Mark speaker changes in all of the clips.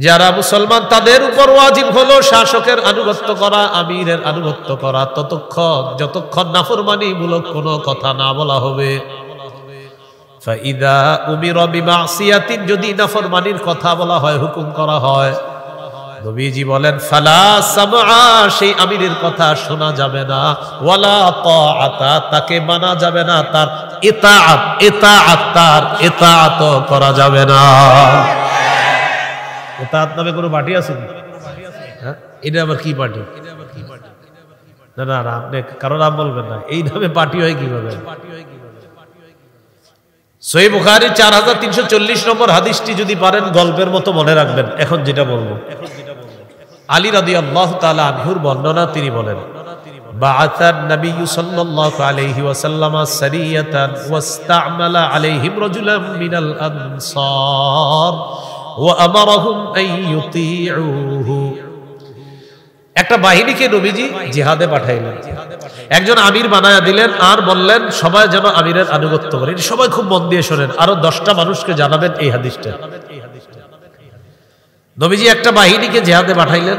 Speaker 1: যারা মুসলমান তাদের উপর ওয়াজিব হলো শাসকের আনুগত্য করা, আমিরের আনুগত্য করা যতক্ষণ নাফরমানিমূলক কোনো কথা না বলা হবে। ফাইদা উমিরা বিমাসিয়াতিন, যদি নাফরমানির কথা বলা হয়, হুকুম করা হয়, নবীজি বলেন ফালা সামআ, সেই আমিরের কথা শোনা যাবে না, ওয়ালা তাআতা, তাকে মানা যাবে না, তার ইতাআত করা যাবে না। ইতাআত নামে কোনো পার্টি আছে? হ্যাঁ, এটা আবার কি পার্টি? না না না, আপনি কারো নাম বলবেন না, এই নামে পার্টি হয় কিভাবে? সহিহ বুখারী 4340 নম্বর হাদিসটি যদি পারেন গল্পের মতো মনে রাখবেন। এখন যেটা বলবো, আলী রাদিয়াল্লাহু তাআলা আনহুর বর্ণনা, তিনি বলেন বাআসান নবিয়্যু সাল্লাল্লাহু আলাইহি ওয়াসাল্লাম সারিয়াতান ওয়াস্তা'মালা আলাইহিম রাজুলাম মিনাল আনসার ওয়া আমারাহুম আন ইউতিউহু। একটা বাহিনীকে নবীজি জিহাদে পাঠাইলেন, একজন আমির বানায়া দিলেন আর বললেন সবাই যেন আমিরের আনুগত্য করে। সবাই খুব মন দিয়ে শোনেন, আরো 10টা মানুষকে জানাবেন এই হাদিসটা। নবীজি একটা বাহিনীকে জিহাদে পাঠাইলেন,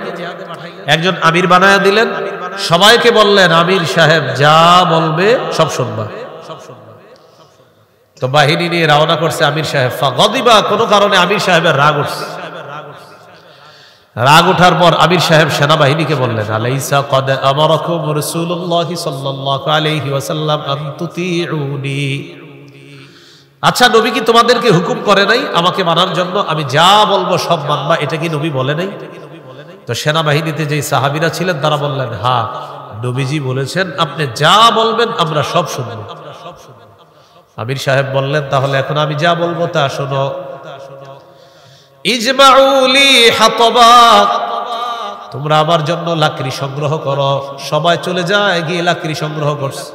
Speaker 1: একজন আমির বানায়া দিলেন, সবাইকে বললেন আমির সাহেব যা বলবে সব শুনবা। তো বাহিনী নিয়ে রওনা করছে আমির সাহেব। ফাগদিবা, কোনো কারণে আমির সাহেবের রাগ উঠছে। রাগ ওঠার পর আমির সাহেব সেনাবাহিনীকে বললেন আলাইসা কদ আমারাকুম রাসূলুল্লাহ সাল্লাল্লাহু আলাইহি ওয়াসাল্লাম আন তুতিউনি, আচ্ছা নবী কি তোমাদেরকে হুকুম করে নাই আমাকে মানার জন্য? আমি যা বলবো সব মানবা, এটা কি নবী বলে নাই? তো সেনাবাহিনীতে যে সাহাবীরা ছিলেন তারা বললেন হ্যাঁ, নবীজি বলেছেন আপনি যা বলবেন আমরা সব শুনবো। আমির সাহেব বললেন তাহলে এখন আমি যা বলবো তা শোনো। ইজমাউলি হাতবা, তোমরা আমার জন্য লাকড়ি সংগ্রহ করো। সবাই চলে যায়, গিয়ে লাকড়ি সংগ্রহ করছে।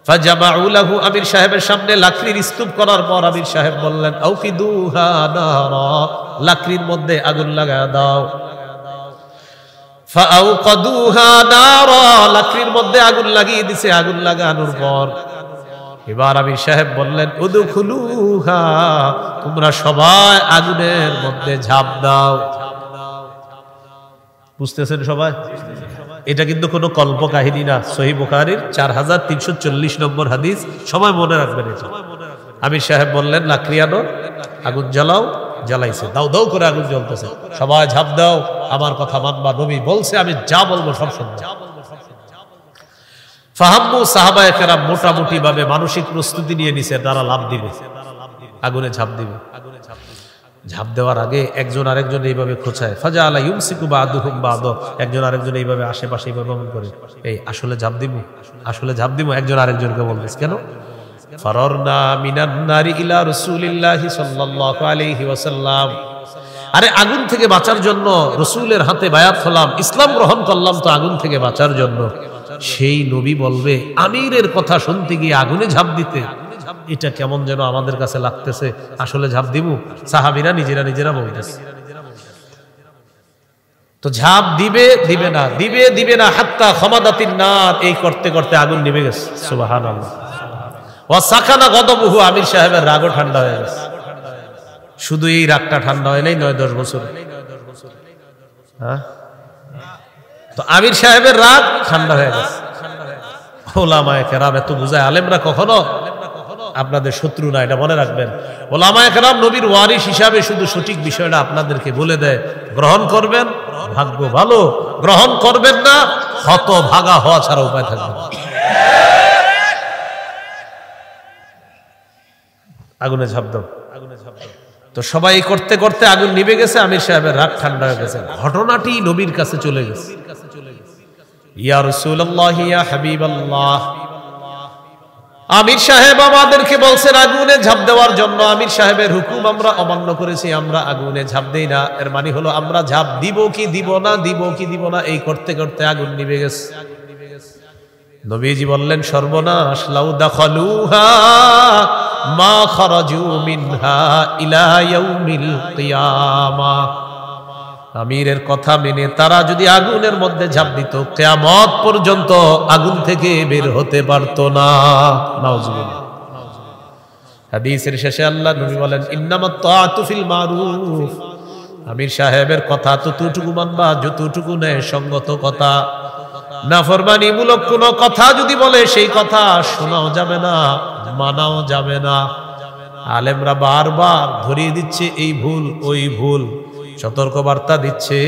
Speaker 1: ফাজামাউ লাহু, আমির সাহেবের সামনে লাকড়ির স্তূপ করার পর আমির সাহেব বললেন আউকিদুহা নারা, লাকড়ির মধ্যে আগুন লাগায় দাও। ফাআউকাদুহা নারা, লাকড়ির মধ্যে আগুন লাগিয়ে দিছে। আগুন লাগানোর পর এবার আমির সাহেব বললেন উদখুলুহা, তোমরা সবাই আগুনের মধ্যে ঝাঁপ দাও। বুঝতেছেন সবাই? এটা কিন্তু কোনো কল্প কাহিনী না, সহিহ বুখারীর 4340 নম্বর হাদিস। সবাই মনে রাখবেন এটা। আমির সাহেব বললেন লাকড়ি আনো, আগুন জ্বালাও। জ্বালাইছে, দাও দাও করে আগুন জ্বলতেছে। সবাই ঝাঁপ দাও, আমার কথা মানবা, নবী বলছে আমি যা বলবো সব শুনবা। ফাহাম্মু, সাহাবায়ে কেরাম মোটামুটি ভাবে মানসিক প্রস্তুতি নিয়ে নিছে, তারা লাফ দিবে, আগুনে ঝাঁপ দিবে। ঝাঁপ দেওয়ার আগে একজন আরেকজন এইভাবে খোঁচায়। ফাজাআলা ইউমসিকু বা'দুহুম বা'দ, একজন আরেকজন এইভাবে আশেপাশে এইভাবে মন করে এই আসলে ঝাঁপ দিব, আসলে ঝাঁপ দিব। একজন আরেকজনকে বলতেছে কেন? ফারারনা মিনান নারি ইলা রাসূলিল্লাহি সাল্লাল্লাহু আলাইহি ওয়াসাল্লাম, আরে আগুন থেকে বাঁচার জন্য রাসূলের হাতে বায়াত হলাম, ইসলাম গ্রহণ করলাম তো আগুন থেকে বাঁচার জন্য। সেই নবী বলবে আমিরের কথা শুনতে গিয়ে আগুনে ঝাঁপ দিতে, এটা কেমন যেন আমাদের কাছে লাগতেছে, আসলে ঝাঁপ দিব। সাহাবীরা নিজেরা বলতেছে। তো ঝাঁপ দিবে দিবে না, দিবে না, হাত্তা খামাদাতিন নার, এই করতে করতে আগুন নিভে গেছে। সুবহানাল্লাহ। ওয়া সাকানা গদবুহু, আমির সাহেবের রাগও ঠান্ডা হয়ে গেছে। শুধু এই রাগটা ঠান্ডা হয় নাই 9-10 বছর। হ্যাঁ, তো আমির সাহেবের রাগ ঠান্ডা হয়ে গেছে। ওলামায়ে কেরাম এত বুঝায়, আলেমরা কখনো আপনাদের শত্রু না, এটা মনে রাখবেন। ওলামায়ে কেরাম নবীর ওয়ারিস হিসাবে শুধু সঠিক বিষয়টা আপনাদেরকে বলে দেয়, গ্রহণ করবেন ভাগ্য ভালো, গ্রহণ করবেন না হত ভাগা হওয়া ছাড়া উপায় থাকবে না। আগুনে ঝাঁপ দাও, আগুনে ঝাঁপ দাও। তো সবাই করতে করতে আগুন নিভে গেছে, আমির সাহেবের রাগ ঠান্ডা হয়ে গেছে। ঘটনাটি নবীর কাছে চলে গেছে। ইয়া রাসূলুল্লাহ, ইয়া হাবিবাল্লাহ, আমির সাহেব আমাদেরকে বলছেন আগুনে ঝাঁপ দেওয়ার জন্য। আমির সাহেবের হুকুম আমরা অমান্য করেছি, আমরা আগুনে ঝাঁপ দেই না। এর মানে হলো আমরা ঝাঁপ দিব কি দিব না, দিব কি দিব না, এই করতে করতে আগুন নিভে গেছে। নবীজি বললেন সর্বনাশ, লাউ দাখালুহা মা খারাজু মিনহা ইলা ইয়াউমিল কিয়ামাহ, আমিরের কথা মেনে তারা যদি আগুনের মধ্যে ঝাঁপ দিত কিয়ামত পর্যন্ত আগুন থেকে বের হতে পারত না। নাউজুবিল্লাহ। হাদিসের শেষে আল্লাহ নবী বলেন ইন্নামাত তাআতু ফিল মারুফ, আমির সাহেবের কথা ততটুকু মানবা যতটুকু নেয় সঙ্গত কথা। নাফরমানিমূলক কোনো কথা যদি বলে সেই কথা শোনাও যাবে না, মানাও যাবে না। আলেমরা বারবার ধরিয়ে দিচ্ছে এই ভুল ওই ভুল, সতর্ক বার্তা দিচ্ছে।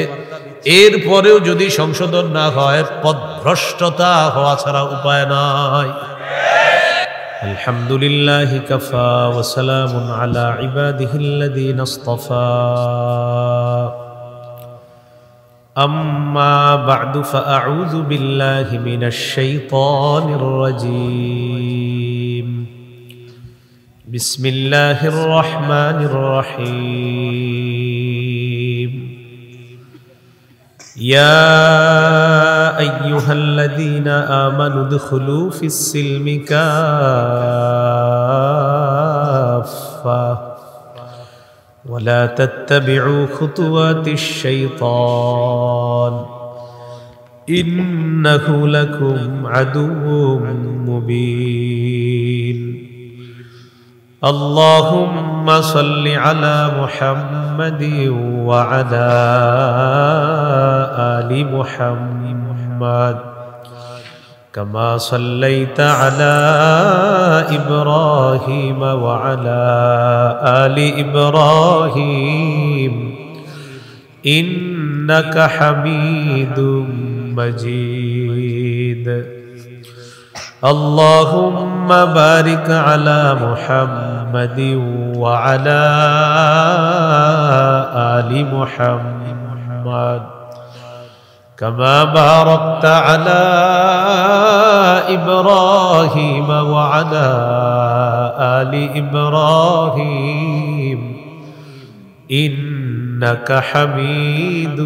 Speaker 1: এরপরেও যদি সংশোধন না হয় পথভ্রষ্টতা হওয়া ছাড়া উপায় নাই। আলহামদুলিল্লাহি কাফা ওয়া সালামুন আলা ইবাদিহিল্লাযীনা ইসতাফা। আম্মা বা'দু ফাআউযু বিল্লাহি মিনাশ শাইতানির রাজীম। বিসমিল্লাহির রহমানির রহিম। ইয়া আইয়ুহাল্লাযীনা আমানু উদখুলু ফিস-সিলমি কাফা ওয়া লা তাত্তাবি'উ খুতুওয়াতিশ-শাইতান ইন্নাহু লাকুম আদুউম মুবিন। اللهم صل على محمد وعلى آل محمد كما صليت على إبراهيم وعلى آل إبراهيم إنك حميد مجيد. اللهم بارك على محمد وعلى آل محمد كما باركت على إبراهيم وعلى آل إبراهيم إنك حميد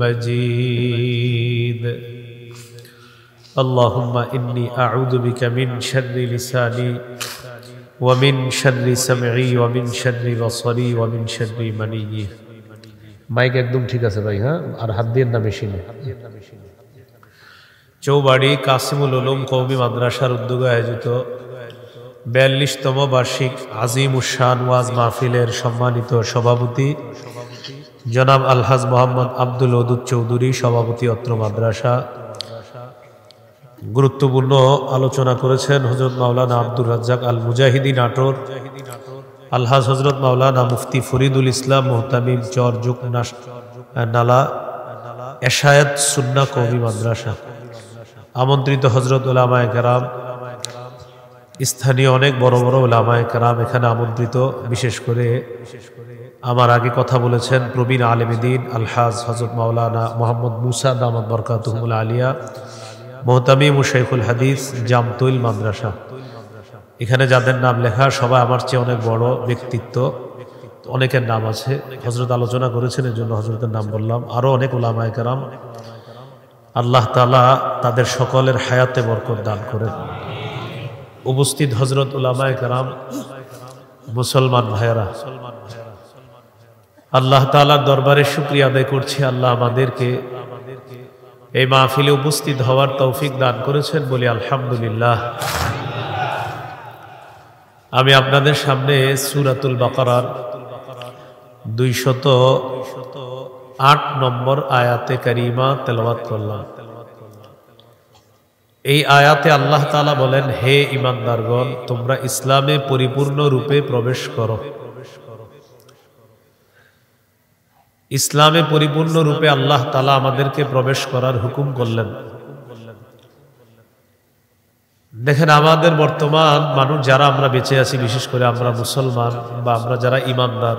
Speaker 1: مجيد. اللهم إني أعوذ بك من شر لساني ومن شر سمعي ومن شر بصري ومن شر مني. মাইক একদম ঠিক আছে ভাই? হ্যাঁ, আর হাত দিয়ে না মেশিনে। চৌবাড়ি কাসিমুল উলুম কওমি মাদ্রাসার উদ্যোগে আয়োজিত ৪২তম বার্ষিক আজিমুশ-শান ওয়াজ মাহফিলের সম্মানিত সভাপতি জনাব আলহাজ মোহাম্মদ আব্দুল ওদুদ চৌধুরী, সভাপতি অত্র মাদ্রাসা। গুরুত্বপূর্ণ আলোচনা করেছেন হযরত মাওলানা আব্দুর রাজ্জাক আল মুজাহিদি নাটোর, আলহাজ হযরত মাওলানা মুফতি ফরিদুল ইসলাম মুহতামিম চর যুগ নালা এশায়াত সুন্নাহ কওমি মাদ্রাসা। আমন্ত্রিত হযরত উলামায়ে কেরাম, স্থানীয় অনেক বড় বড় উলামায়ে কেরাম এখানে আমন্ত্রিত। বিশেষ করে আমার আগে কথা বলেছেন প্রবীণ আলেম দ্বীন আলহাজ হযরত মাওলানা মোহাম্মদ মুসা দামাত বরকাতুহুল আলিয়া, মুহতামিম ও শাইখুল হাদিস জামতুল মাদ্রাসা। এখানে যাদের নাম লেখা সবাই আমার চেয়ে অনেক বড় ব্যক্তিত্ব, অনেকের নাম আছে। হযরত আলোচনা করেছেন, এর জন্য হযরতের নাম বললাম। আরো অনেক উলামায়ে কেরাম, আল্লাহ তাআলা তাদের সকলের হায়াতে বরকত দান করেন। উপস্থিত হযরত উলামায়ে কেরাম, মুসলমান ভাইয়েরা, আল্লাহ তাআলার দরবারে শুকরিয়া আদায় করছি। আল্লাহ আমাদেরকে এই মাহফিলে উপস্থিত হওয়ার তৌফিক দান করেছেন, বলি আলহামদুলিল্লাহ। আমি আপনাদের সামনে সূরাতুল বাকারার 208 নম্বর আয়াতে কারিমা তেলাওয়াত করলাম। এই আয়াতে আল্লাহ তাআলা বলেন, হে ঈমানদারগণ, তোমরা ইসলামে পরিপূর্ণ রূপে প্রবেশ করো। ইসলামে পরিপূর্ণ রূপে আল্লাহ তাআলা আমাদেরকে প্রবেশ করার হুকুম করলেন। দেখেন, আমাদের বর্তমান মানুষ যারা আমরা বেঁচে আছি, বিশেষ করে আমরা মুসলমান বা আমরা যারা ঈমানদার,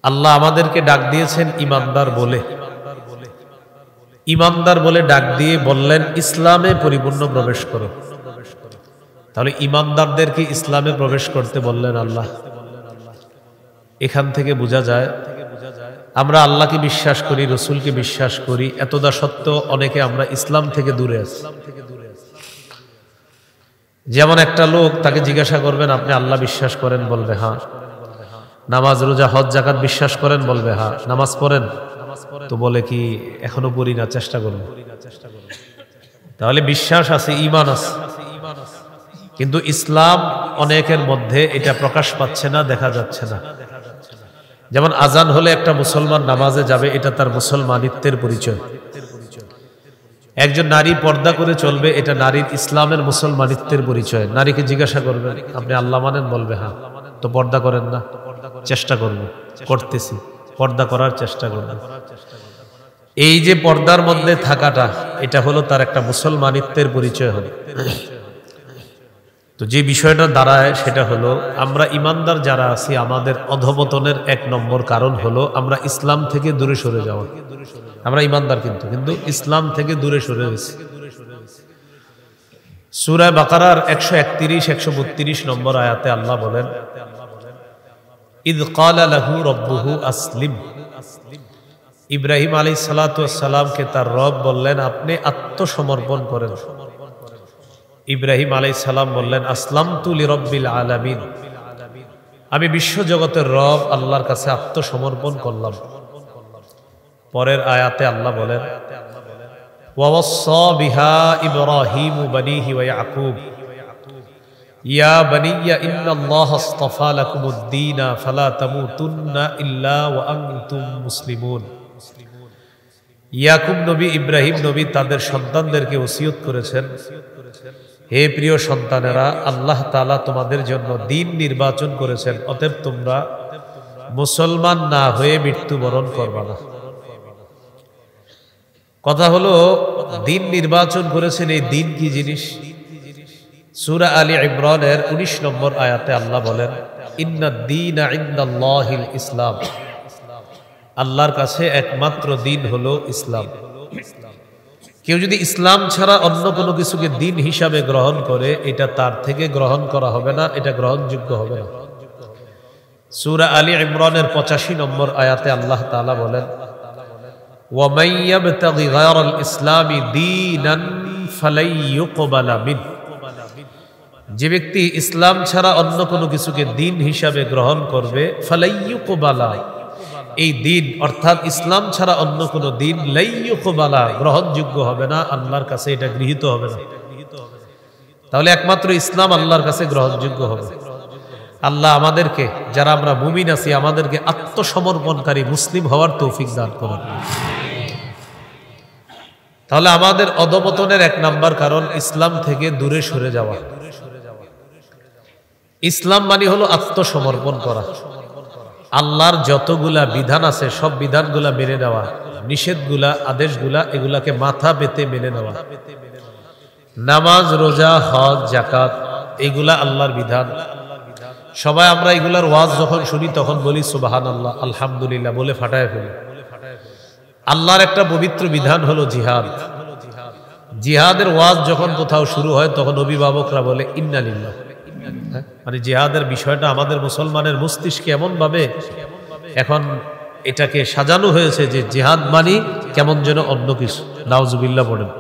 Speaker 1: আল্লাহ আমাদেরকে ডাক দিয়েছেন ঈমানদার বলে। ঈমানদার বলে ডাক দিয়ে বললেন ইসলামে পরিপূর্ণ প্রবেশ করো। তাহলে ঈমানদারদেরকে ইসলামে প্রবেশ করতে বললেন আল্লাহ। এখান থেকে বোঝা যায় আমরা আল্লাহকে বিশ্বাস করি, রসুলকে বিশ্বাস করি, এতদা সত্ত্বেও অনেকে আমরা ইসলাম থেকে দূরে আছি। যেমন একটা লোক, তাকে জিজ্ঞাসা করবেন আপনি আল্লাহ বিশ্বাস করেন, বলবে হ্যাঁ। নামাজ রোজা হজ জাকাত বিশ্বাস করেন, বলবে হ্যাঁ। নামাজ পড়েন? তো বলে কি এখনো পড়ি না, চেষ্টা করব। তাহলে বিশ্বাস আছে, ঈমান আছে, কিন্তু ইসলাম অনেকের মধ্যে এটা প্রকাশ পাচ্ছে না, দেখা যাচ্ছে না। যেমন আজান হলে একটা মুসলমান নামাজে যাবে, এটা তার মুসলমানিত্বের পরিচয়। একজন নারী পর্দা করে চলবে, এটা নারীর ইসলামের মুসলমানিত্বের পরিচয়। নারীকে জিজ্ঞাসা করবেন আপনি আল্লাহ মানেন, বলবে হ্যাঁ, তো পর্দা করেন না? চেষ্টা করবো, করতেছি, পর্দা করার চেষ্টা করব। এই যে পর্দার মধ্যে থাকাটা, এটা হলো তার একটা মুসলমানিত্বের পরিচয় হবে। তো যে বিষয়টা দাঁড়ায় সেটা হলো, আমরা ইমানদার যারা আছি, আমাদের অধঃপতনের 1 নম্বর কারণ হলো আমরা ইসলাম থেকে দূরে সরে যাওয়া। আমরা ইমানদার কিন্তু ইসলাম থেকে দূরে সরে গেছি। সূরা বাকারার 131-132 নম্বর আয়াতে আল্লাহ বলেন, ইদ ক্বালা লাহু রাব্বুহু আসলিম। ইব্রাহিম আলাইহিস সালাতু ওয়াস সালামকে তার রব বললেন আপনি আত্মসমর্পণ করেন। ইব্রাহিম আলাইহিস সালাম বললেন আসলামতু লিরাব্বিল আলামিন, আমি বিশ্ব জগতের রব আল্লাহর কাছে আত্মসমর্পণ করলাম। পরের আয়াতে আল্লাহ বলেন ওয়াওয়াসসা বিহা ইব্রাহিমু বানিহি ওয়া ইয়াকুব ইয়া বানিয়া ইন্নাল্লাহা আসতাফা লাকুমুদ-দীনা ফালা তামুতুন্না ইল্লা ওয়া আনতুম মুসলিমুন। ইয়াকুব নবী, ইব্রাহিম নবী তাদের সন্তানদেরকে ওসিয়ত করেছেন, হে প্রিয় সন্তানেরা, আল্লাহ তাআলা তোমাদের জন্য দিন নির্বাচন করেছেন, অতএব তোমরা মুসলমান না হয়ে মৃত্যুবরণ করবা না। কথা হলো দিন নির্বাচন করেছেন, এই দিন কি জিনিস? সূরা আলী ইমরানের 19 নম্বর আয়াতে আল্লাহ বলেন ইন্নাদ-দীনা ইনদাল্লাহিল ইসলাম, আল্লাহর কাছে একমাত্র দিন হলো ইসলাম। কেউ যদি ইসলাম ছাড়া অন্য কোনো কিছুকে দিন হিসাবে গ্রহণ করে, এটা তার থেকে গ্রহণ করা হবে না, এটা গ্রহণযোগ্য হবে না। সূরা আলী ইমরানের 85 নম্বর আয়াতে আল্লাহ তাআলা বলেন ওয়া মান ইয়াবতাগি গায়রাল ইসলামি দীনান ফালাই ইউকবালা মিনহু, যে ব্যক্তি ইসলাম ছাড়া অন্য কোনো কিছুকে দিন হিসাবে গ্রহণ করবে, ফালাই ইউকবালা, এই দিন অর্থাৎ ইসলাম ছাড়া অন্য কোনো দিন লাই ইউকবালা, গ্রহণযোগ্য হবে না, আল্লাহর কাছে এটা গৃহীত হবে না। তাহলে একমাত্র ইসলাম আল্লাহর কাছে গ্রহণযোগ্য হবে। আল্লাহ আমাদেরকে, যারা আমরা মুমিন আছি, আমাদেরকে আত্মসমর্পণকারী মুসলিম হওয়ার তৌফিক দান করুন। তাহলে আমাদের অধঃপতনের 1 নাম্বার কারণ ইসলাম থেকে দূরে সরে যাওয়া। ইসলাম মানে হলো আত্মসমর্পণ করা, আল্লাহর যতগুলা বিধান আছে সব বিধানগুলা মেনে নেওয়া, নিষেধগুলা, আদেশগুলা, এগুলাকে মাথা পেতে মেনে নেওয়া। নামাজ, রোজা, হজ, যাকাত, এগুলা আল্লাহর বিধান। সবাই আমরা এগুলার ওয়াজ যখন শুনি তখন বলি সুবহানাল্লাহ, আলহামদুলিল্লাহ বলে ফাটায় ফেলি। আল্লাহর একটা পবিত্র বিধান হলো জিহাদ। জিহাদের ওয়াজ যখন কোথাও শুরু হয় তখন অভিভাবকরা বলে ইন্না লিল্লাহ, মানে জিহাদের বিষয়টা আমাদের মুসলমানের মস্তিষ্কে এমন ভাবে এখন এটাকে সাজানো হয়েছে যে জিহাদ মানি কেমন যেন অন্য কিছু। নাউজুবিল্লাহ পড়েন।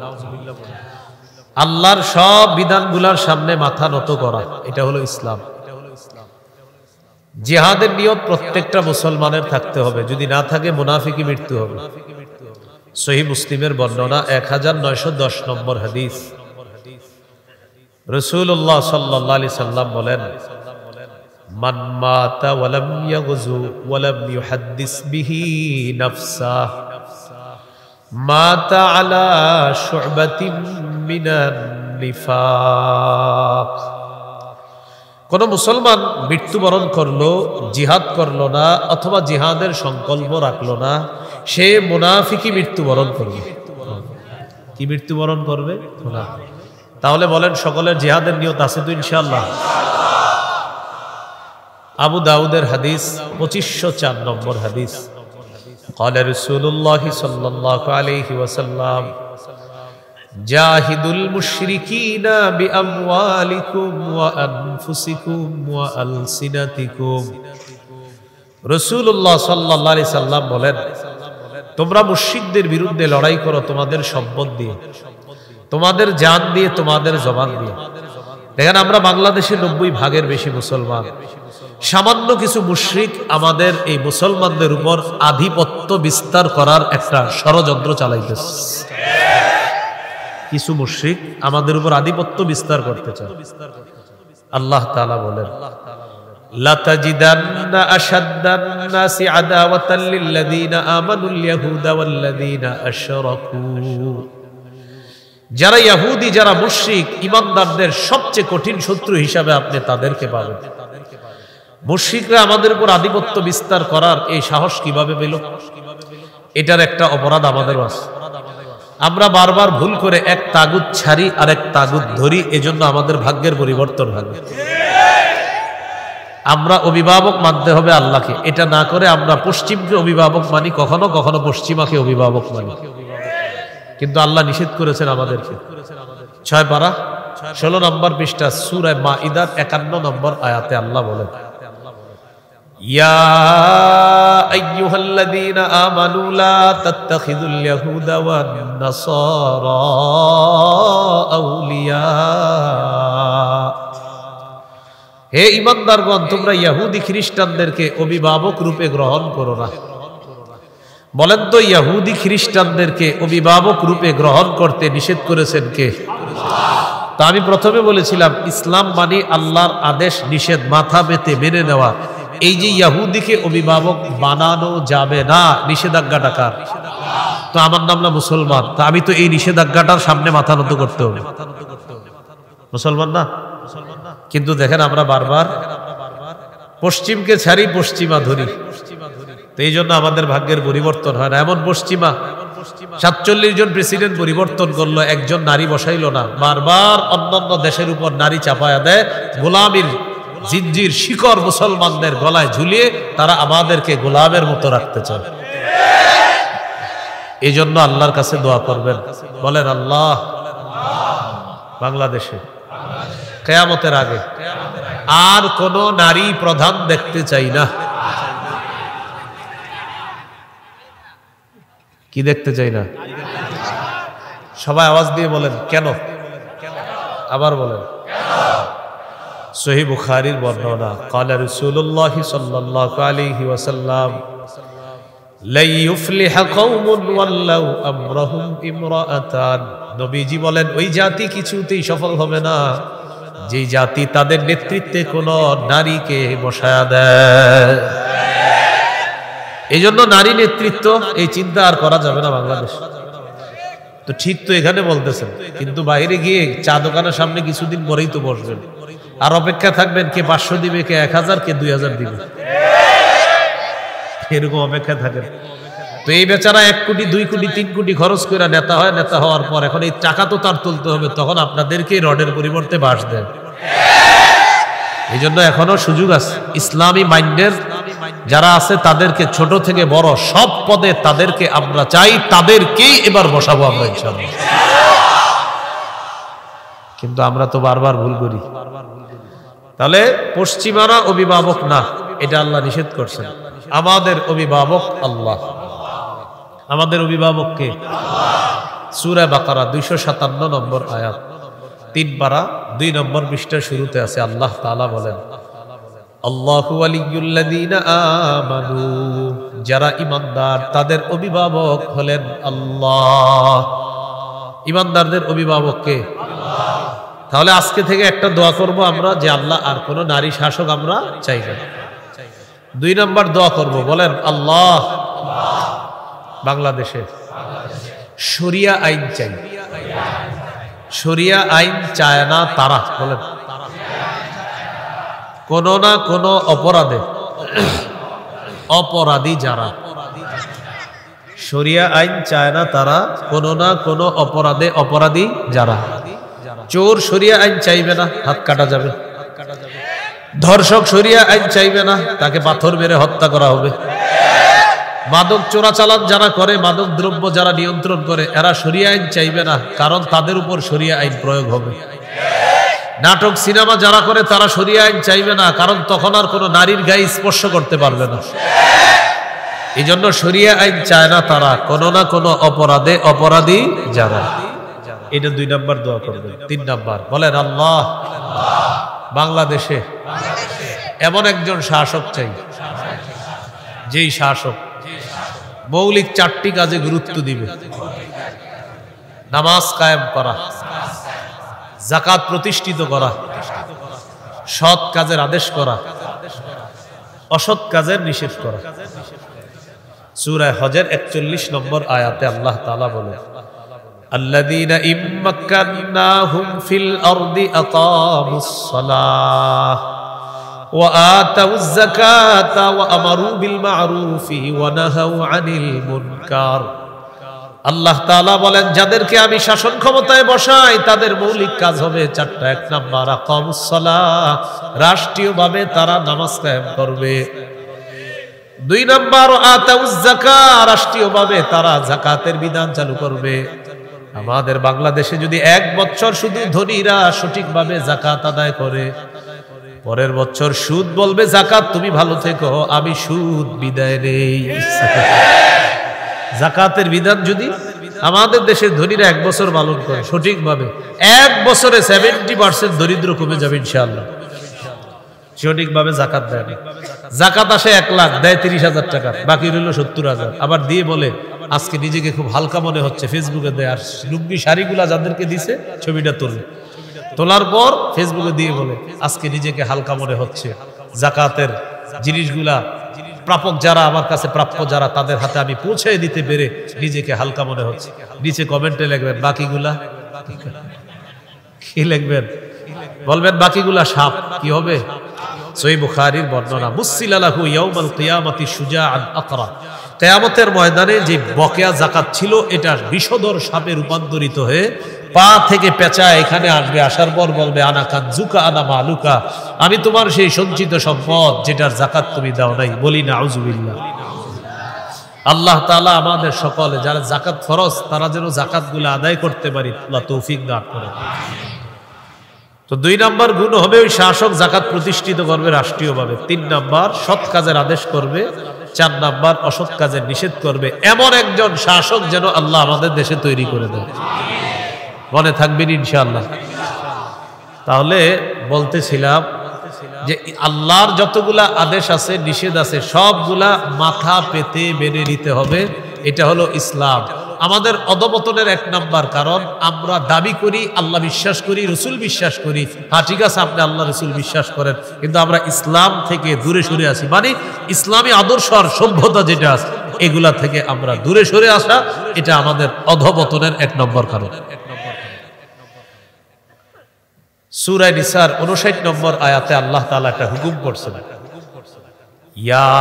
Speaker 1: আল্লাহর সব বিধানগুলোর সামনে মাথা নত করা, এটা হলো ইসলাম। জিহাদের নিয়ত প্রত্যেকটা মুসলমানের থাকতে হবে, যদি না থাকে মুনাফিকি মৃত্যু হবে। সহিহ মুসলিমের বর্ণনা 1910 নম্বর হাদিস, রাসূলুল্লাহ সাল্লাল্লাহু আলাইহি সাল্লাম বলেন মান মাতা ওয়া লাম ইয়াগজু ওয়া লাম ইউহাদ্দিস বিহি নাফসা মাতা আলা শু'বাতিন মিনান নিফাক। কোন মুসলমান মৃত্যুবরণ করলো, জিহাদ করলো না, অথবা জিহাদের সংকল্প রাখলো না, সে মুনাফিকি মৃত্যুবরণ করবে। কি মৃত্যুবরণ করবে? মুনাফিক। তাহলে বলেন সকলের জিহাদের নিয়ত আছে তো ইনশাআল্লাহ? আবু দাউদের হাদিস 2504 নম্বর হাদিস, قال رسول الله صلى الله عليه وسلم জাহিদুল মুশরিকিনা বিআমওয়ালিকুম ওয়া আনফুসিকুম ওয়া আলসিনাতিকুম। রাসূলুল্লাহ সাল্লাল্লাহু আলাইহি সাল্লাম বলেন তোমরা মুশরিকদের বিরুদ্ধে লড়াই করো তোমাদের সম্পদ দিয়ে, তোমাদের জান দিয়ে, তোমাদের জবান দিয়ে। দেখেন আমরা বাংলাদেশে 90% বেশি মুসলমান, সামান্য কিছু মুশরিক আমাদের এই মুসলমানদের উপর আধিপত্য বিস্তার করার একটা ষড়যন্ত্র চালাইতেছে। কিছু মুশরিক আমাদের উপর আধিপত্য বিস্তার করতে চায়। আল্লাহ তাআলা বলেন লাতাজিদান্না আশাদ্দান নাসি আদাওয়াতাল লিল্লাযীনা আমানুল ইয়াহুদা ওয়াল্লাযীনা আশরাকু, যারা ইহুদি যারা মুশরিক ঈমানদারদের সবচেয়ে কঠিন শত্রু হিসাবে আপনি তাদেরকে পাবেন। মুশরিকরা আমাদের উপর আধিপত্য বিস্তার করার এই সাহস কিভাবে পেল? এটার একটা অপরাধ আমাদের আছে। আমরা বারবার ভুল করে এক তাগুত ছাড়ি আর এক তাগুত ধরি, এজন্য আমাদের ভাগ্যের পরিবর্তন হয়। আমরা অভিভাবক মানতে হবে আল্লাহকে, এটা না করে আমরা পশ্চিমকে অভিভাবক মানি, কখনো কখনো পশ্চিমাকে অভিভাবক মানি। কিন্তু আল্লাহ নিষেধ করেছেন আমাদেরকে। 6 পারা 16 নম্বর পৃষ্ঠা সূরা মাঈদার 51 নম্বর আয়াতে আল্লাহ বলেন, ইয়া আইয়ুহাল্লাযীনা আমানু লা তাত্তাখিযুল ইয়াহুদা ওয়ান নাসারা আউলিয়া, হে ঈমানদারগণ, তোমরা ইহুদি খ্রিস্টানদেরকে অভিভাবক রূপে গ্রহণ করো না। বলেন তো, ইহুদি খ্রিস্টানদেরকে অভিভাবক রূপে গ্রহণ করতে নিষেধ করেছেন কে? তা আমি প্রথমে বলেছিলাম ইসলাম মানে আল্লাহর আদেশ নিষেধ মাথা পেতে মেনে নেওয়া। এই যে ইহুদিকে অভিভাবক বানানো যাবে না, নিষেধাজ্ঞাটা কার? তো আমার নাম না মুসলমান, তা আমি তো এই নিষেধাজ্ঞাটার সামনে মাথা নত করতে হবে, মুসলমান না? কিন্তু দেখেন আমরা বারবার পশ্চিমকে ছাড়ি, পশ্চিমা ধরি, তো এই জন্য আমাদের ভাগ্যের পরিবর্তন হয় না। এমন পশ্চিমা 47 জন প্রেসিডেন্ট পরিবর্তন করলো, একজন নারী বসাইলো না। বারবার অন্যান্য দেশের উপর নারী চাপায়া দেয়, গোলামীর জিনজির শিকড় মুসলমানদের গলায় ঝুলিয়ে তারা আমাদেরকে গোলামের মতো রাখতে চায়। এই জন্য আল্লাহর কাছে দোয়া করবেন, বলেন আল্লাহ বাংলাদেশে কিয়ামতের আগে আর কোন নারী প্রধান দেখতে চাই না। কি দেখতে চাই না? সবাই আওয়াজ দিয়ে বলেন কেন? আবার বলেন। সহিহ বুখারীর বর্ণনা, ক্বালা রাসূলুল্লাহ সাল্লাল্লাহু আলাইহি ওয়াসাল্লাম, লা ইউফলিহু কওমুন ওয়াল্লাউ আমরাহুম ইমরাআতান, নবীজি বলেন ওই জাতি কিছুতেই সফল হবে না যেই জাতি তাদের নেতৃত্বে কোন নারীকে বসায়া দেয়। এই জন্য নারী নেতৃত্ব এই চিন্তা আর করা যাবে না বাংলাদেশ। তো ঠিক তো এখানে বলতেছেন, কিন্তু বাইরে গিয়ে চা দোকানের সামনে কিছুদিন পরেই তো বসবেন, আর অপেক্ষা থাকবেন কে 500 দিবে, কে 1000, কে 2000 দিবে, এরকম অপেক্ষা থাকেন। তো এই বেচারা 1 কোটি 2 কোটি 3 কোটি খরচ করে নেতা হয়, নেতা হওয়ার পর এখন এই টাকা তো তার তুলতে হবে, তখন আপনাদেরকে রডের পরিবর্তে বাঁশ দেয়। এই জন্য এখনো সুযোগ আছে। ইসলামী মাইন্ডের যারা আছে তাদেরকে ছোট থেকে বড় সব পদে তাদেরকে আমরা চাই, তাদেরকেই এবার বসাবো আমরা ইনশাআল্লাহ। কিন্তু আমরা তো বারবার ভুল করি। তাহলে পশ্চিমারা অভিভাবক না, এটা আল্লাহ নিষেধ করছেন। আমাদের অভিভাবক আল্লাহ। আমাদের অভিভাবক কে? সূরা বাকারা 257 নম্বর আয়াত, 3 পারা 2 নম্বর পৃষ্ঠার শুরুতে আছে। আল্লাহ তাআলা বলেন, আল্লাহু ওয়ালিয়ুল্লাযীনা আমানু, যারা ঈমানদার তাদের অভিভাবক হলেন আল্লাহ। ঈমানদারদের অভিভাবক কে? তাহলে আজকে থেকে একটা দোয়া করব আমরা যে আল্লাহ আর কোন নারী শাসক আমরা চাই না। 2 নম্বর দোয়া করব, বলেন আল্লাহ বাংলাদেশে শরিয়া আইন চাই। শরিয়া আইন চায় না তারা, বলেন কোন না কোন অপরাধে অপরাধী যারা, শরিয়া আইন চায় না তারা, কোন না কোন অপরাধে অপরাধী যারা। চোর শরিয়া আইন চাইবে না, হাত কাটা যাবে। ধর্ষক শরিয়া আইন চাইবে না, তাকে পাথর মেরে হত্যা করা হবে। মাদক চোরাচালান যারা করে, মাদক দ্রব্য যারা নিয়ন্ত্রণ করে, এরা শরিয়া আইন চাইবে না, কারণ তাদের উপর শরিয়া আইন প্রয়োগ হবে। নাটক সিনেমা যারা করে তারা শরিয়া আইন চাইবে না, কারণ তখন আর কোনো নারীর গায়ে স্পর্শ করতে পারবে না। এই জন্য শরিয়া আইন চায় না তারা, কোনো না কোনো অপরাধে অপরাধী যারা। এটা 2 নম্বর দোয়া করবেন। 3 নম্বর বলেন আল্লাহ বাংলাদেশে এমন একজন শাসক চাই, যেই শাসক মৌলিক 4টি কাজে গুরুত্ব দিবে। নামাজ কায়েম করা, যাকাত প্রতিষ্ঠিত করা, সৎ কাজের আদেশ করা, অসৎ কাজের নিষেধ করা। সূরা হজের 41 নম্বর আয়াতে আল্লাহ তাআলা বলেন, আল্লাযীনা ইম্মাক্কান্নাহুম ফিল আরদি আকামুস সালাহ ওয়া আতাউয যাকাতা ওয়া আমারু বিল মা'রুফি ওয়া নাহাউ আনিল মুনকার। আল্লাহ তাআলা বলেন, যাদেরকে আমি শাসন ক্ষমতায় বসাই তাদের মৌলিক কাজ হবে চারটা। 1 নাম্বার আকামুস সালাহ, রাষ্ট্রীয়ভাবে তারা নামাজ কায়েম করবে। 2 নাম্বার আতাউয যাকাত, রাষ্ট্রীয়ভাবে তারা যাকাতের বিধান চালু করবে। আমাদের বাংলাদেশে যদি 1 বছর শুধু ধনীরা সঠিকভাবে যাকাত আদায় করে, পরের বছর সুদ বলবে যাকাত তুমি ভালো থেকো, আমি সুদ বিদায় নেই। যাকাতের বিধান যদি আমাদের দেশের ধনীরা 1 বছর পালন করে সঠিকভাবে, 1 বছরে 70% দরিদ্র কমে যাবে ইনশাআল্লাহ। সঠিকভাবে যাকাত দেয় না। যাকাত আসে 1 লাখ, দেয় 30,000 টাকা, বাকি রইল 70,000। আবার দিয়ে বলে আজকে নিজেকে খুব হালকা মনে হচ্ছে, ফেসবুকে দেয়। আর লুঙ্গি শাড়িগুলা যাদেরকে দিছে ছবিটা তোলার পর ফেসবুকে দিয়ে বলে আজকে নিজেকে হালকা মনে হচ্ছে, যাকাতের জিনিসগুলা প্রাপক যারা, আমার কাছে প্রাপ্য যারা, তাদের হাতে আমি পৌঁছে দিতে পেরে নিজেকে হালকা মনে হচ্ছে। নিচে কমেন্টে লিখবেন বাকিগুলা কি লিখবেন? বলবেন বাকিগুলা সাপ। কি হবে? সহিহ বুখারীর বর্ণনা, মুসিলা লাহু ইয়াউমাল কিয়ামাতি শুজাআন আকরা, কিয়ামতের ময়দানে যে বকেয়া যাকাত ছিল এটা বিষধর সাপে রূপান্তরিত হয়ে পা থেকে পেঁচা এখানে আসবে। আসার পর বলবে আনা কানজুকা আনা মালুকা, আমি তোমার সেই সঞ্চিত সম্পদ যেটার যাকাত তুমি দাও নাই। বলি নাউজুবিল্লাহ। আল্লাহ তাআলা আমাদের সকলে যারা যাকাত ফরজ তারা যেন যাকাতগুলো আদায় করতে পারি, আল্লাহ তৌফিক দান করেন। তো 2 নাম্বার গুণ হবে ওই শাসক যাকাত প্রতিষ্ঠিত করবে রাষ্ট্রীয়ভাবে। 3 নাম্বার সৎ কাজের আদেশ করবে। 4 নাম্বার অসৎ কাজের নিষেধ করবে। এমন একজন শাসক যেন আল্লাহ আমাদের দেশে তৈরি করে দেয়। মনে থাকবেন ইনশাআল্লাহ। তাহলে বলতেছিলাম যে আল্লাহর যতগুলা আদেশ আছে, নিষেধ আছে, সবগুলা মাথা পেতে মেনে নিতে হবে। এটা হলো ইসলাম। আমাদের অধপতনের 1 নাম্বার কারণ আমরা দাবি করি আল্লাহ বিশ্বাস করি, রসুল বিশ্বাস করি। হ্যাঁ ঠিক আছে, আপনি আল্লাহ রসুল বিশ্বাস করেন, কিন্তু আমরা ইসলাম থেকে দূরে সরে আসি। মানে ইসলামী আদর্শ আর সভ্যতা যেটা আছে এগুলা থেকে আমরা দূরে সরে আসা, এটা আমাদের অধপতনের 1 নম্বর কারণ। সূরা নিসার 59 নম্বর আয়াতে আল্লাহ তাআলা একটা হুকুম করছেন, ইয়া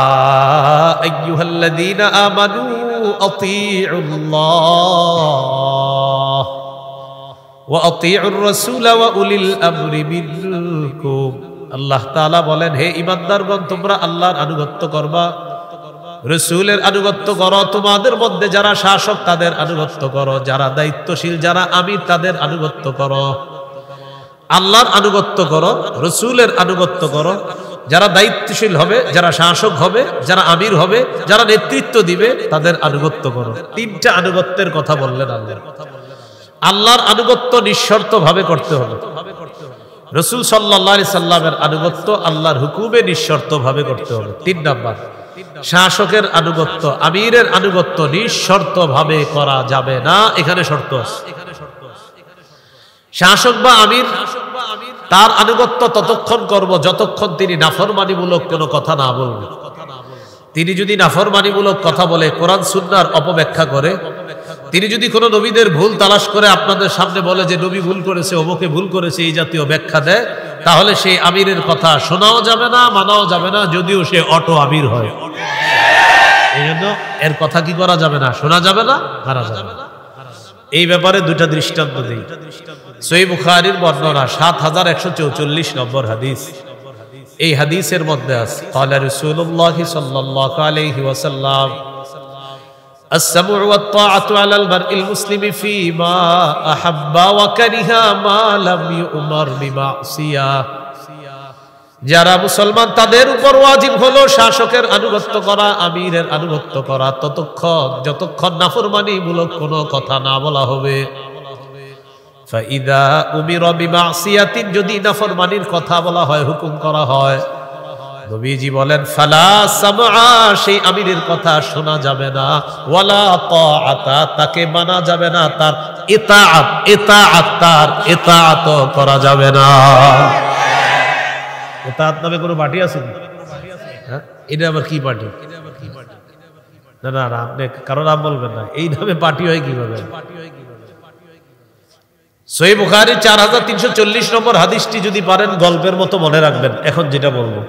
Speaker 1: আইয়ুহাল্লাযীনা আমানু আতিউল্লাহ ওয়া আতিউর রাসূল ওয়া উলিল আমরি মিনকুম। আল্লাহ তাআলা বলেন, হে ঈমানদারগণ, তোমরা আল্লাহর আনুগত্য করবা, রাসূলের আনুগত্য করো, তোমাদের মধ্যে যারা শাসক তাদের আনুগত্য করো, যারা দায়িত্বশীল, যারা আমির তাদের আনুগত্য করো। আল্লাহর আনুগত্য করো, রসুলের আনুগত্য করো, যারা দায়িত্বশীল হবে, যারা শাসক হবে, যারা আমির হবে, যারা নেতৃত্ব দিবে তাদের আনুগত্য করো। 3টা আনুগত্যের কথা বললেন আল্লাহ। আল্লাহর আনুগত্য নিঃশর্ত ভাবে করতে হবে। রসুল সাল্লাল্লাহু আলাইহি সাল্লামের আনুগত্য আল্লাহর হুকুমে নিঃশর্ত ভাবে করতে হবে। 3 নাম্বার, শাসকের আনুগত্য, আমিরের আনুগত্য নিঃশর্ত ভাবে করা যাবে না। এখানে শর্ত আছে। শাসক বা আমির তার আনুগত্য ততক্ষণ করব যতক্ষণ তিনি নাফরমানিমূলক কোনো কথা না বলবে। তিনি যদি নাফরমানিমূলক কথা বলে, কোরআন সুন্নাহর অপব্যাখ্যা করে, তিনি যদি কোনো নবীদের ভুল তালাশ করে আপনাদের সামনে বলে যে নবী ভুল করেছে, অমুকে ভুল করেছে, এই জাতীয় ব্যাখ্যা দেয়, তাহলে সেই আমিরের কথা শোনাও যাবে না, মানাও যাবে না, যদিও সে অটো আমির হয়। এই জন্য এর কথা কি করা যাবে না, শোনা যাবে না, মানা যাবে না। এই ব্যাপারে 2টা দৃষ্টান্ত দিই। সহিহ বুখারীর বর্ণনা 7144 নম্বর হাদিস। এই হাদিসের মধ্যে আছে, ক্বালা রাসূলুল্লাহ সাল্লাল্লাহু আলাইহি ওয়াসাল্লাম, আস-সামউ ওয়াত-তাআতু আলাল মারইল মুসলিমি ফীমা আহাব্বা ওয়া কারিহা মা লাম ইউমার বিমাসিয়াহ। যারা মুসলমান তাদের উপর ওয়াজিব হলো শাসকের আনুগত্য করা, আমিরের আনুগত্য করা ততক্ষণ যতক্ষণ নাফরমানিমূলক কোনো কথা না বলা হবে। ফাইদা উমিরা বিমাসিয়াতিন, যদি নাফরমানির কথা বলা হয়, হুকুম করা হয়, নবীজি বলেন ফালা সামআ, সেই আমিরের কথা শোনা যাবে না, ওয়ালা তাআতা, তাকে মানা যাবে না, তার ইতাআত তার ইতাআত করা যাবে না। ইতাআত নামে কোনো বাটি আছে? এটা আবার কি পার্টি? না না না, আপনি কারো নাম বলবেন না, এই নামে পার্টি হয় কিভাবে? সহিহ বুখারী 4340 নম্বর হাদিসটি যদি পারেন গল্পের মতো মনে রাখবেন। এখন যেটা বলবো,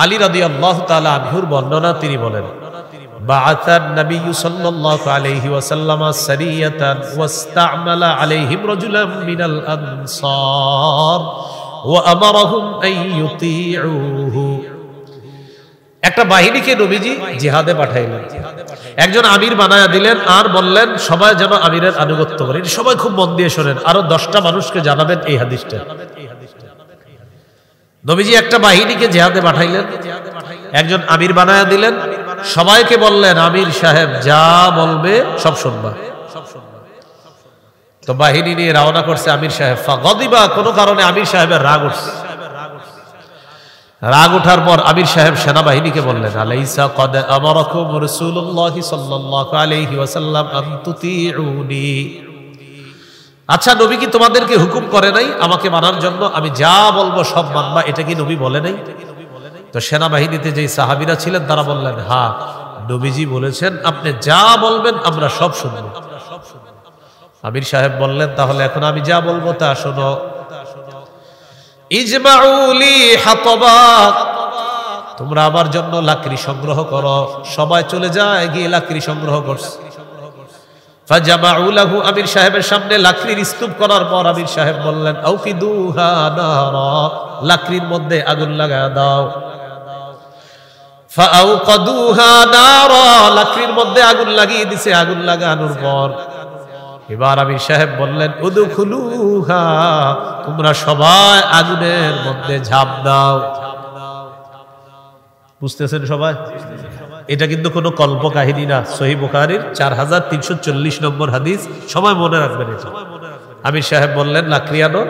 Speaker 1: আলী রাদিয়াল্লাহু তাআলা আনহুর বর্ণনা, তিনি বলেন, বাআসান নবিয়্যু সাল্লাল্লাহু আলাইহি ওয়াসাল্লাম সারিয়াতান ওয়াস্তা'মালা আলাইহিম রাজুলাম মিনাল আনসার ওয়া আমারাহুম আন ইউতিউহু। একটা বাহিনীকে নবীজি জিহাদে পাঠাইলেন, একজন আমির বানায়া দিলেন আর বললেন সবাই যেন আমিরের আনুগত্য করে। সবাই খুব মন দিয়ে শোনেন, আরো 10টা মানুষকে জানাবেন এই হাদিসটা। নবীজি একটা বাহিনীকে জিহাদে পাঠাইলেন, একজন আমির বানায়া দিলেন, সবাইকে বললেন আমির সাহেব যা বলবে সব শুনবা। তো বাহিনী নিয়ে রওনা করছে আমির সাহেব। ফাগদিবা, কোনো কারণে আমির সাহেবের রাগ উঠছে। রাগ ওঠার পর আমির সাহেব সেনাবাহিনীকে বললেন, আলাইসা কদ আমারাকুম রাসূলুল্লাহ সাল্লাল্লাহু আলাইহি ওয়াসাল্লাম আন তুতিউনি। আচ্ছা, নবী কি তোমাদেরকে হুকুম করে নাই আমাকে মানার জন্য? আমি যা বলবো সব মানবা, এটা কি নবী বলে নাই? তো সেনাবাহিনীতে যেই সাহাবীরা ছিলেন তারা বললেন, হ্যাঁ নবীজি বলেছেন আপনি যা বলবেন আমরা সব শুনবো। আমির সাহেব বললেন, তাহলে এখন আমি যা বলবো তা শোনো। ইজমাউলি হাতবা, তোমরা আমার জন্য লাকড়ি সংগ্রহ করো। সবাই চলে যায়, গিয়ে লাকড়ি সংগ্রহ করছে। ফাজামাউ লাহু, আমির সাহেবের সামনে লাকড়ির স্তূপ করার পর আমির সাহেব বললেন, আউফিদুহা নারা, লাকড়ির মধ্যে আগুন লাগায় দাও। ফাআউকাদুহা নারা, লাকড়ির মধ্যে আগুন লাগিয়ে দিছে। আগুন লাগানোর পর এবার আমির সাহেব বললেন, উদখুলুহা, তোমরা সবাই আগুনের মধ্যে ঝাঁপ দাও। বুঝতেছেন সবাই? এটা কিন্তু কোনো কল্প কাহিনী না, সহিহ বুখারীর 4340 নম্বর হাদিস। সবাই মনে রাখবেন এটা। আমির সাহেব বললেন, লাকড়ি আনো,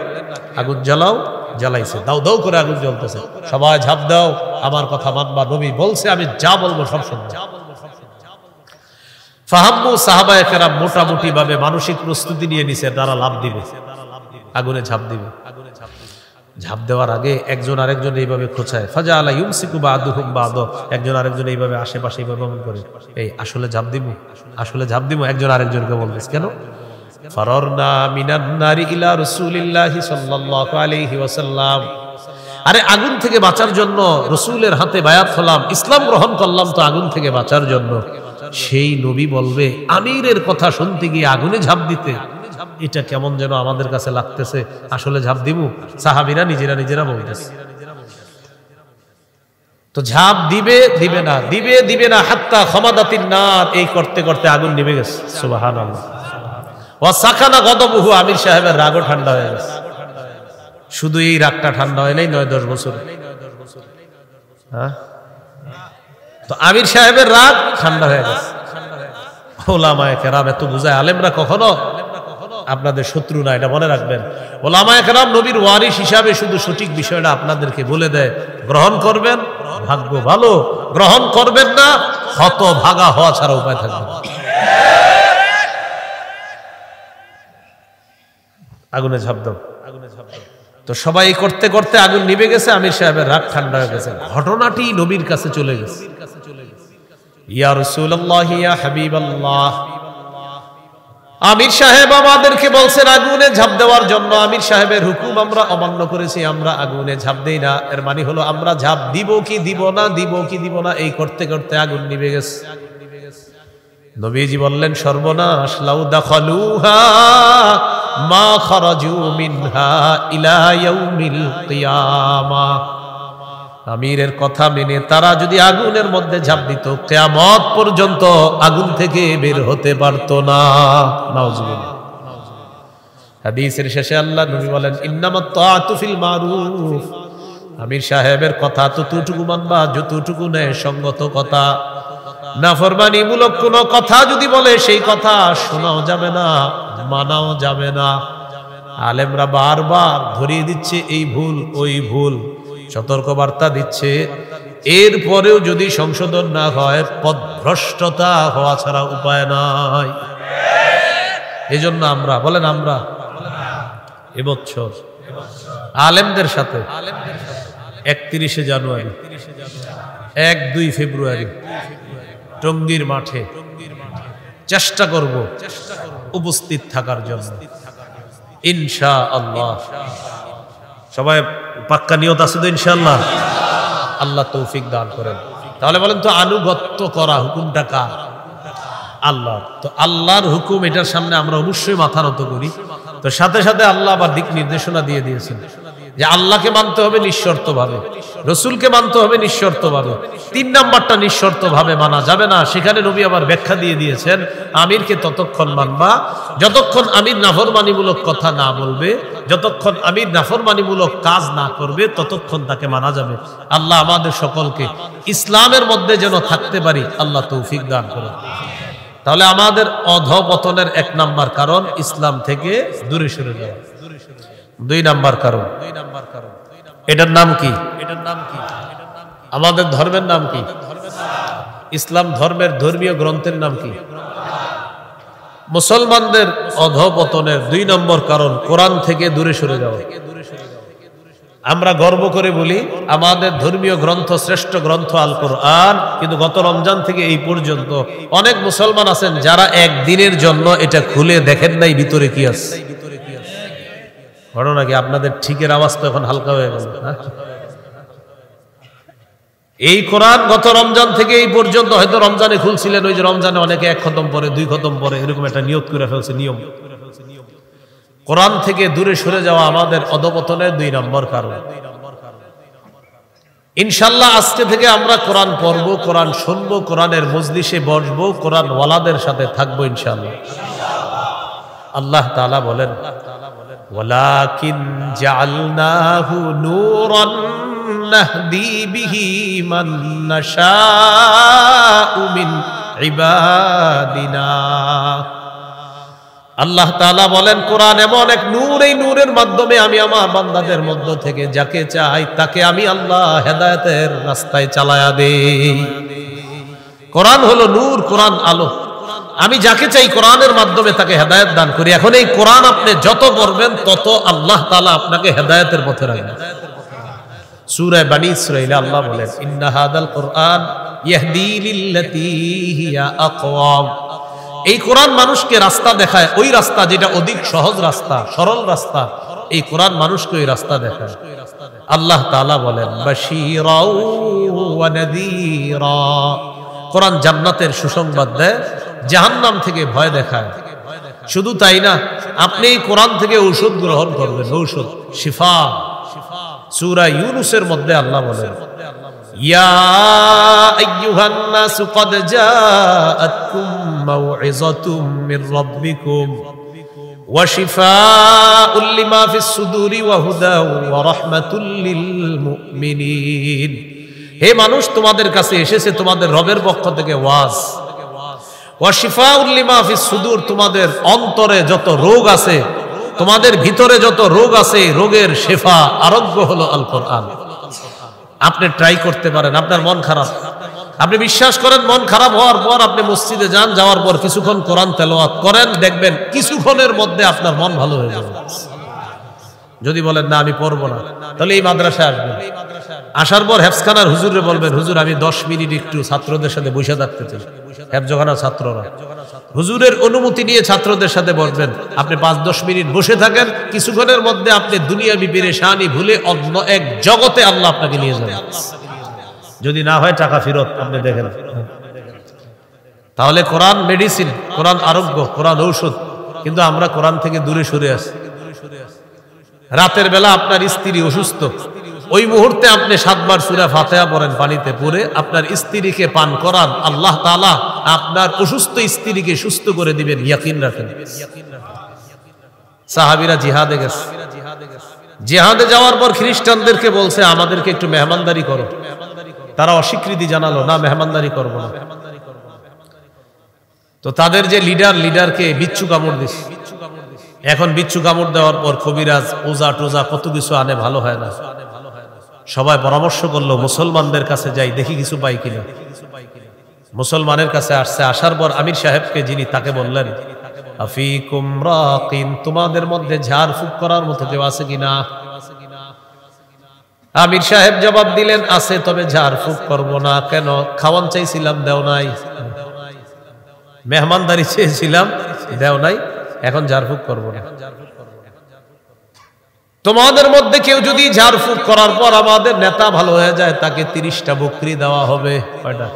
Speaker 1: আগুন জ্বালাও। জ্বালাইছে, দাও দাও করে আগুন জ্বলতেছে। সবাই ঝাঁপ দাও, আমার কথা মানবা, নবী বলছে আমি যা বলবো সব শুনবা। ফাহাম্মু, সাহাবায়ে কেরাম মোটামুটি ভাবে মানসিক প্রস্তুতি নিয়ে নিছে, তারা লাফ দিবে, আগুনে ঝাঁপ দিবে। ঝাঁপ দেওয়ার আগে একজন আরেকজন এইভাবে খোঁচায়। ফাজাআলা ইউমসিকু বা'দুহুম বা'দ, একজন আরেকজন এইভাবে আশেপাশে এইভাবে মন করে, এই আসলে ঝাঁপ দিব, আসলে ঝাঁপ দিব। একজন আরেকজনকে বলতেছে, কেন? ফারারনা মিনান নারি ইলা রাসূলিল্লাহি সাল্লাল্লাহু আলাইহি ওয়াসাল্লাম, আরে আগুন থেকে বাঁচার জন্য রাসূলের হাতে বায়াত হলাম, ইসলাম গ্রহণ করলাম তো আগুন থেকে বাঁচার জন্য। সেই নবী বলবে আমিরের কথা শুনতে গিয়ে আগুনে ঝাঁপ দিতে, এটা কেমন যেন আমাদের কাছে লাগতেছে, আসলে ঝাঁপ দিব। সাহাবীরা নিজেরা নিজেরা বলতেছে। তো ঝাঁপ দিবে দিবে না, দিবে দিবে না, হাত্তা খামাদাতিন নার, এই করতে করতে আগুন নিভে গেছে। সুবহানাল্লাহ। ওয়া সাকানা গদবুহু, আমির সাহেবের রাগও ঠান্ডা হয়ে গেছে। শুধু এই রাগটা ঠান্ডা হয় নাই 9-10 বছর। হ্যাঁ, তো আমির সাহেবের রাগ ঠান্ডা হয়ে গেছে। ওলামায়ে কেরাম এত বুঝায়, আলেমরা কখনো আপনাদের শত্রু না, এটা মনে রাখবেন। ওলামায়ে কেরাম নবীর ওয়ারিস হিসাবে শুধু সঠিক বিষয়টা আপনাদেরকে বলে দেয়, গ্রহণ করবেন ভাগ্য ভালো, গ্রহণ করবেন না হত ভাগা হওয়া ছাড়া উপায় থাকবে না। আগুনে ঝাঁপ দাও, আগুনে ঝাঁপ দাও। তো সবাই করতে করতে আগুন নিভে গেছে, আমির সাহেবের রাগ ঠান্ডা হয়ে গেছে। ঘটনাটি নবীর কাছে চলে গেছে। ইয়া রাসূলুল্লাহ, ইয়া হাবিবাল্লাহ, আমির সাহেব আমাদেরকে বলছেন আগুনে ঝাঁপ দেওয়ার জন্য। আমির সাহেবের হুকুম আমরা অমান্য করেছি, আমরা আগুনে ঝাঁপ দেই না। এর মানে হলো আমরা ঝাঁপ দিব কি দিব না, দিব কি দিব না, এই করতে করতে আগুন নিভে গেছে। নবীজি বললেন, সর্বনাশ, লাউ দাখালুহা মা খারাজু মিনহা ইলা ইয়াউমিল কিয়ামাহ, আমিরের কথা মেনে তারা যদি আগুনের মধ্যে ঝাঁপ দিত, কিয়ামত পর্যন্ত আগুন থেকে বের হতে পারত না। নাউজুবিল্লাহ। হাদিসের শেষে আল্লাহ নবী বলেন, ইন্নামাত তাআতু ফিল মারুফ, আমির সাহেবের কথা ততটুকু মানবা যতটুকু ন্যায় সঙ্গত কথা। নাফরমানিমূলক কোন কথা যদি বলে সেই কথা শোনাও যাবে না, মানাও যাবে না। আলেমরা বারবার ধরিয়ে দিচ্ছে এই ভুল ওই ভুল, সতর্ক বার্তা দিচ্ছে। এরপরেও যদি সংশোধন না হয়, পথভ্রষ্টতা হওয়া ছাড়া উপায় নাই। এজন্য আমরা বলেন, আমরা এবছর আলেমদের সাথে 31শে জানুয়ারি 1-2 ফেব্রুয়ারি টঙ্গীর মাঠে চেষ্টা করব উপস্থিত থাকার জন্য ইনশাআল্লাহ। সবাই পাক্কা নিয়ত আছে তো ইনশাআল্লাহ? আল্লাহ তৌফিক দান করেন। তাহলে বলেন তো আনুগত্য করা হুকুমটা কার? আল্লাহ। তো আল্লাহর হুকুম, এটার সামনে আমরা অবশ্যই মাথা নত করি। তো সাথে সাথে আল্লাহ আবার দিক নির্দেশনা দিয়ে দিয়েছেন যে আল্লাহকে মানতে হবে নিঃশর্ত ভাবে, রসুলকে মানতে হবে নিঃশর্ত ভাবে। 3 নাম্বারটা নিঃশর্ত ভাবে মানা যাবে না। সেখানে নবী আবার ব্যাখ্যা দিয়ে দিয়েছেন, আমিরকে ততক্ষণ মানবা যতক্ষণ আমির নাফরমানিমূলক কথা না বলবে, যতক্ষণ আমির নাফরমানিমূলক কাজ না করবে ততক্ষণ তাকে মানা যাবে। আল্লাহ আমাদের সকলকে ইসলামের মধ্যে যেন থাকতে পারি, আল্লাহ তৌফিক দান করেন। তাহলে আমাদের অধঃপতনের 1 নাম্বার কারণ ইসলাম থেকে দূরে সরে যাওয়া। 2 নাম্বার কারণ, এটার নাম কি? আমাদের ধর্মের নাম কি? ইসলাম ধর্মের ধর্মীয় গ্রন্থের নাম কি? মুসলমানদের অধঃপতনের 2 নম্বর কারণ কোরআন থেকে দূরে সরে যাওয়া। আমরা গর্ব করে বলি আমাদের ধর্মীয় গ্রন্থ শ্রেষ্ঠ গ্রন্থ আল কোরআন, কিন্তু গত রমজান থেকে এই পর্যন্ত অনেক মুসলমান আছেন যারা একদিনের জন্য এটা খুলে দেখেন নাই ভিতরে কি আছে। ঘটনা কি? আপনাদের ঠিকের আওয়াজ তো এখন হালকা হয়ে গেল। এই কোরআন গত রমজান থেকে এই পর্যন্ত, হয়তো রমজানে খুলছিলেন, ওই যে রমজানে অনেকে 1 খতম পরে 2 খতম পরে এরকম একটা নিয়ত করে ফেলছে, নিয়ম। কোরআন থেকে দূরে সরে যাওয়া আমাদের অধঃপতনের 2 নম্বর কারণ। ইনশাআল্লাহ আজকে থেকে আমরা কোরআন পড়ব, কোরআন শুনবো, কোরআনের মজলিসে বসবো, কোরআন ওয়ালাদের সাথে থাকবো ইনশাআল্লাহ। আল্লাহ তাআলা বলেন, ওয়ালাকিন জাআলনাহু নূরান নাহদি বিহি মান নাশাউ মিন ইবাদিনা। আল্লাহ তাআলা বলেন কোরআন এমন এক নূর, এই নূরের মাধ্যমে আমি আমার বান্দাদের মধ্য থেকে যাকে চাই তাকে আমি আল্লাহ হেদায়েতের রাস্তায় চালায়া দেই। কোরআন হলো নূর, কোরআন আলো। আমি যাকে চাই কোরআনের মাধ্যমে তাকে হেদায়েত দান করি। এখন এই কোরআন আপনি যত পড়বেন তত আল্লাহ তাআলা আপনাকে হেদায়েতের পথে রাখবেন। সূরা বনী ইসরাঈলে আল্লাহ বলেন, ইন্না হাদাল কোরআন ইয়াহদি লিল্লাতী হিয়া আকওয়াম। এই কোরআন মানুষকে রাস্তা দেখায়, ওই রাস্তা যেটা অধিক সহজ রাস্তা, সরল রাস্তা। এই কোরআন মানুষকে ওই রাস্তা দেখায়। আল্লাহ তাআলা বলেন, বাশীরাও ওয়া নাযীরা। কোরআন জান্নাতের সুসংবাদ দেয়, জাহান্নাম থেকে ভয় দেখায়। শুধু তাই না, আপনি এই কোরআন থেকে ঔষধ গ্রহণ করবেন, ঔষধ, শিফা। সূরা ইউনূসের মধ্যে আল্লাহ বলেন, ইয়া আইয়ুহান নাসু ক্বাদ জাআতকুম মাউইযাতুম মির রাব্বিকুম ওয়া শিফাউল লিমা ফিস সুদুরি ওয়া হুদা ওয়া রাহমাতুল লিল মুমিনিন। হে মানুষ, তোমাদের কাছে এসেছে তোমাদের রবের পক্ষ থেকে ওয়াজ। ওয়া শিফাউল লিমা ফিস সুদুর, তোমাদের অন্তরে যত রোগ আছে, তোমাদের ভিতরে যত রোগ আছে, রোগের শিফা, আরোগ্য হলো আল কোরআন। আপনি ট্রাই করতে পারেন। আপনার মন খারাপ, আপনি বিশ্বাস করেন মন খারাপ হওয়ার পর আপনি মসজিদে যান, যাওয়ার পর কিছুক্ষণ কোরআন তেলাওয়াত করেন, দেখবেন কিছুক্ষণের মধ্যে আপনার মন ভালো হয়ে যাবে। যদি বলেন না আমি পড়বো না, তাহলে এই মাদ্রাসায় আসবেন। আসার পর হেফজখানার হুজুরে বলবেন, হুজুর আমি 10 মিনিট একটু ছাত্রদের সাথে বসে থাকতে চাই। হেফজখানার ছাত্ররা হুজুরের অনুমতি নিয়ে ছাত্রদের সাথে বসবেন। আপনি 5-10 মিনিট বসে থাকেন, কিছুক্ষণের মধ্যে আপনি দুনিয়াবি পেরেশানি ভুলে অন্য এক জগতে আল্লাহ আপনাকে নিয়ে যাবেন। যদি না হয় টাকা ফেরত, আপনি দেখেন। তাহলে কোরআন মেডিসিন, কোরআন আরোগ্য, কোরআন ঔষধ। কিন্তু আমরা কোরআন থেকে দূরে সরে আসি। রাতের বেলা আপনার স্ত্রী অসুস্থ, ওই মুহূর্তে আপনি 7 বার সূরা ফাতিহা পড়েন, পানিতে পড়ে আপনার স্ত্রীকে পান করান, আল্লাহ তাআলা আপনার অসুস্থ স্ত্রীকে সুস্থ করে দিবেন, ইয়াকিন রাখেন। সাহাবীরা জিহাদে গেছে, জিহাদে যাওয়ার পর খ্রিস্টানদেরকে বলছে আমাদেরকে একটু মেহমানদারি করো। তারা অস্বীকৃতি জানালো, না মেহমানদারি করবো না। তো তাদের যে লিডারকে বিচ্ছু কামড় দিছে। এখন বিচ্ছু কামড় দেওয়ার পর কবিরাজ, ওজা টোজা কত কিছু আনে, ভালো হয় না। সবাই পরামর্শ করলো মুসলমানদের কাছে যাই, দেখি কিছু পাই কিনা। মুসলমানের কাছে আসছে, আসার পর আমির সাহেবকে যিনি, তাকে বললেন, আফিকুম রাকিন, তোমাদের মধ্যে ঝাড় ফুঁক করার মতো কেউ আছে কিনা? আমির সাহেব জবাব দিলেন, আছে, তবে ঝাড়ফুঁক করব না। কেন? খাওয়ান চাইছিলাম, দেও নাই। মেহমানদারি চেয়েছিলাম, দেও নাই, এখন ঝাড়ফুঁক করব না। তোমাদের মধ্যে কেউ যদি ঝাড়ফুঁক করার পর আমাদের নেতা ভালো হয়ে যায়, তাকে 30টা বকরি দেওয়া হবে। কয়টা?